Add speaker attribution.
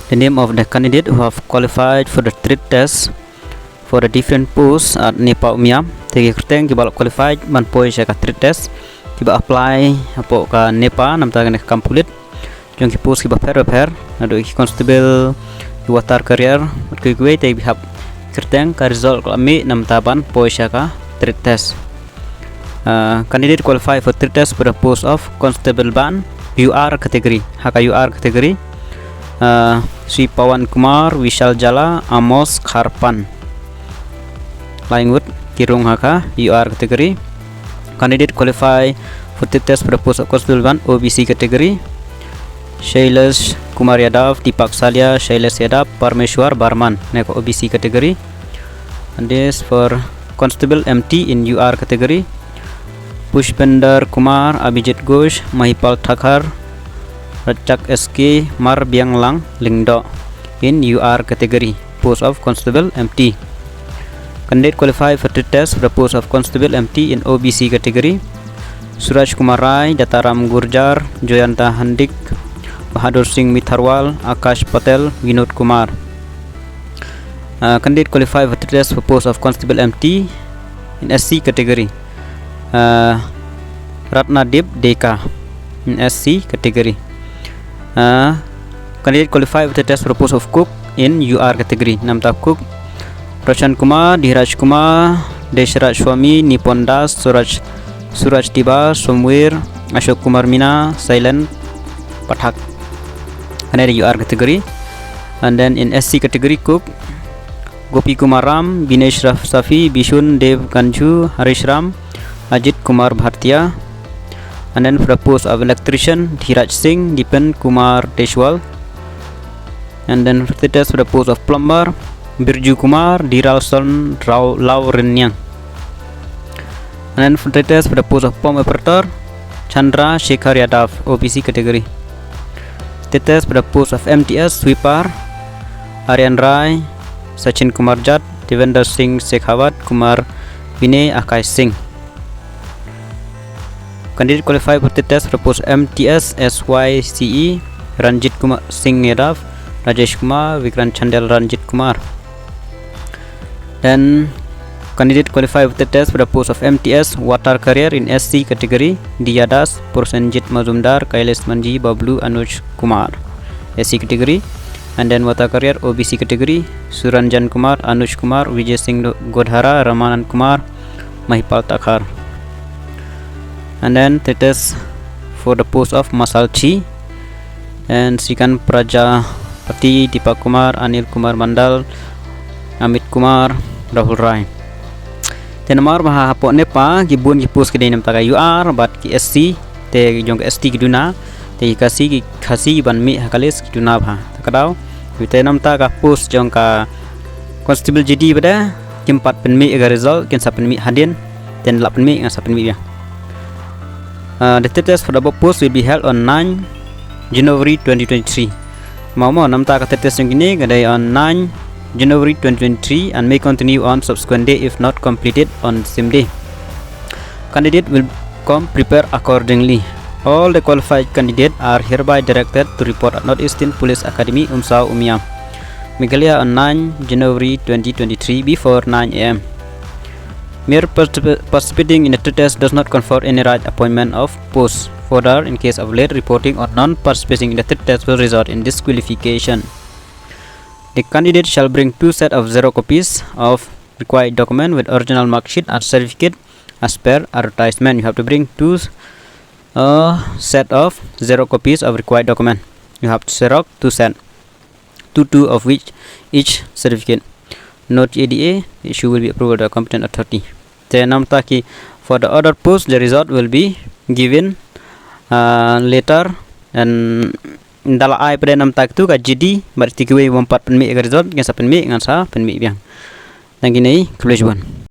Speaker 1: the name of the candidate who have qualified for the trade test for the different posts at Nepal Umiam. Thì kerteng kiba qualified man poi sa ka trade test kiba apply apo ka Nepal nam ta ka complete jong ki post kiba per ado ki constable ki watar career ki gue te bihap kerteng ka result ka mi nam ta ban poi sa ka trade test. Candidate qualified for trade test for the post of constable ban UR category haka UR category Sri Pawan Kumar Vishal Jala Amos Kharpan Langwood Kirung haka UR category. Candidate qualify for the test for the post of constable ban OBC category Shailesh Kumar Yadav Deepak Salia Shailesh Yadav Parmeshwar Barman neko OBC category. And this for constable MT in UR category Pushpender Kumar Abhijit Ghosh Mahipal Thakur Rachak SK Mar Biang Lang Lingdo in UR category post of constable MT. Candidate qualified for the test for the post of constable MT in OBC category Suraj Kumar Rai Dataram Gurjar Joyanta Handik Bahadur Singh Mitharwal Akash Patel Vinod Kumar. Candidate qualified for the test for post of constable MT in SC category Ratnadip Deka in SC category. Candidate qualified for the test for the post of cook in UR category Namta Cook Roshan Kumar Dhiraj Kumar Deshraj Swami Nipon Das Suraj Tiba Somwir Ashok Kumar Mina Silent Pathak and then UR category. And then in SC category cook Gopi Kumar Ram Binesh Safi Bishun Dev Ganju Harish Ram Ajit Kumar Bhartia. And then for the post of electrician Dhiraj Singh Dipen Kumar Deshwal. And then for the test for the post of plumber Birju Kumar Diralson Lau Renyang. And then for the test for the post of pump operator Chandra Shekhar Yadav OBC category. The test for the post of MTS sweeper Aryan Rai Sachin Kumar Jat Devender Singh Shekhawat Kumar Vinay Akash Singh. Candidate qualified for the test for post MTS SYCE Ranjit Kumar Singh Yadav Rajesh Kumar Vikrant Chandel Ranjit Kumar. Then candidate qualified for the test for the post of MTS water career in SC category Diyadas Prosenjit Mazumdar Kailash Manji Bablu Anuj Kumar SC category. And then water career OBC category Suranjan Kumar Anuj Kumar Vijay Singh Godhara Ramanan Kumar Mahipal Thakur. And then the test for the post of Masalchi and Sikan Prajapati Deepak Kumar Anil Kumar Mandal Amit Kumar Rahul Rai. Then mar baha hapo nepa gibun ki post ke dinam taga UR bat ki SC te jong ST ki duna te kasi ban mi hakalis ki duna bha takadau te nam taga post jong ka constable GD pada kimpat pen mi agar result ken sapen mi hadin ten 8 mi ngan sapen mi ya. The test for the post will be held on 9 January 2023. Mau nam taga test yang ini gadai on 9 January 2023 and may continue on subsequent day if not completed on same day. Candidate will come prepare accordingly. All the qualified candidates are hereby directed to report at Northeastern Police Academy Umsau Umiam Meghalaya on 9 January 2023 before 9 am. Mere participating in the test does not confer any right appointment of post. Further, in case of late reporting or non-participating in the test will result in disqualification. The candidate shall bring 2 sets of 0 copies of required document with original mark sheet and certificate as per advertisement. You have to bring 2 set of 0 copies of required document. You have to xerox 2 sets, 2 of which each certificate. Note ADA issue will be approved by the competent authority. Then for the other post the result will be given later and dala ai pada nam tak tu ka jadi berarti kuwe 4 penmi result ngan sa penmi ngan sa penmi biang. Dan gini kebetulan